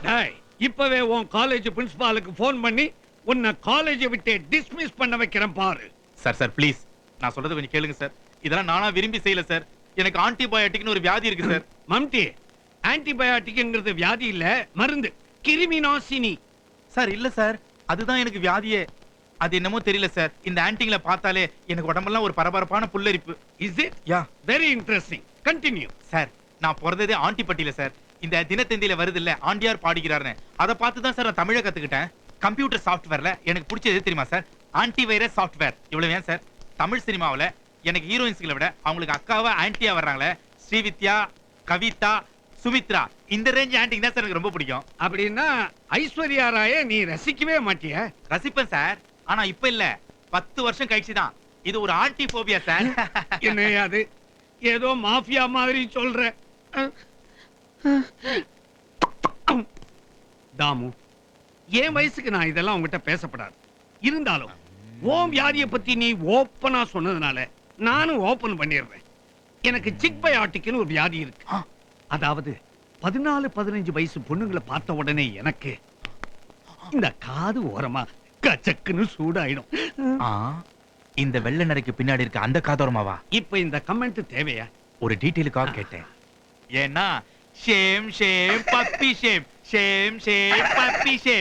டேய், இப்பவே உன் காலேஜ் பிரின்சிபாலுக்கு ஃபோன் பண்ணி உன்னை காலேஜை விட்டு டிஸ்மிஸ் பண்ண வைக்கிறேன் பாரு. சார் ப்ளீஸ், நான் சொல்றது கொஞ்சம் கேளுங்க சார். இதெல்லாம் நானா விரும்பி செய்யல சார். எனக்கு ஆன்டிபயோட்டிக்னு ஒரு வியாதி இருக்கு சார். மம்டி, ஆன்டிபயோட்டிக்ங்கிறது வியாதி இல்ல, மருந்து, கிருமிநாசினி. சார் இல்ல சார், அதுதான் எனக்கு வியாதியே. அது என்னமோ தெரியல சார், இந்த ஆன்டிங்களை பார்த்தாலே எனக்கு உடம்பெல்லாம் ஒரு பரபரப்பான புல்லரிப்பு. Is it? Yeah. Very interesting. Continue. Sir, நான் பிறந்ததே ஆண்டிப்பட்டியில சார். இந்த தினத்தந்தியில வருது இல்ல, ஆண்டியார் பாடுகிறார்னு, அதை பார்த்து தான் சார் நான் தமிழை கத்துக்கிட்டேன். கம்ப்யூட்டர் சாஃப்ட்வேர்ல எனக்கு பிடிச்சது தெரியுமா சார்? Anti virus software. இவ்வளவு ஏன் சார், தமிழ் சினிமாவில் எனக்கு ஹீரோயின்ஸ்களை விட அவங்களுக்கு அக்காவா ஆன்டியா வர்றாங்களே, ஸ்ரீவித்யா, கவிதா, சுமித்ரா, இந்த ரேஞ்ச் ஆன்டிங் தான் சார் எனக்கு ரொம்ப பிடிக்கும். அப்படின்னா ஐஸ்வர்யா ராயை நீ ரசிக்கவே மாட்டிய? ரசிப்பேன் சார், ஆனா இப்ப இல்ல, 10 வருஷம் கழிச்சு தான். இது ஒரு ஆன்டி போபியா சார். என்னையா அது, ஏதோ மாஃபியா மாதிரி சொல்ற. தாமு, என் வயசுக்கு நான் இதெல்லாம் உங்ககிட்ட பேசப்படாது. இருந்தாலும் ஓம் வியாதியை பத்தி நீ ஓப்பனா சொன்னதுனால நானும் ஓபன் பண்ணிடுறேன். எனக்கு சிக் பயாட்டிக்னு ஒரு வியாதி இருக்கு. அதாவது 14-15 வயசு பொண்ணுங்களை பார்த்த உடனே எனக்கு இந்த காது ஓரமா கச்சக்குன்னு சூடாயிடும். இந்த வெள்ளை நரைக்கு பின்னாடி இருக்க அந்த காதோரமாவா? இப்ப இந்த கமெண்ட் தேவையா? ஒரு டீடைலுக்காக கேட்டேன். ஏன்னா shame shame puppy shame, shame shame puppy shame.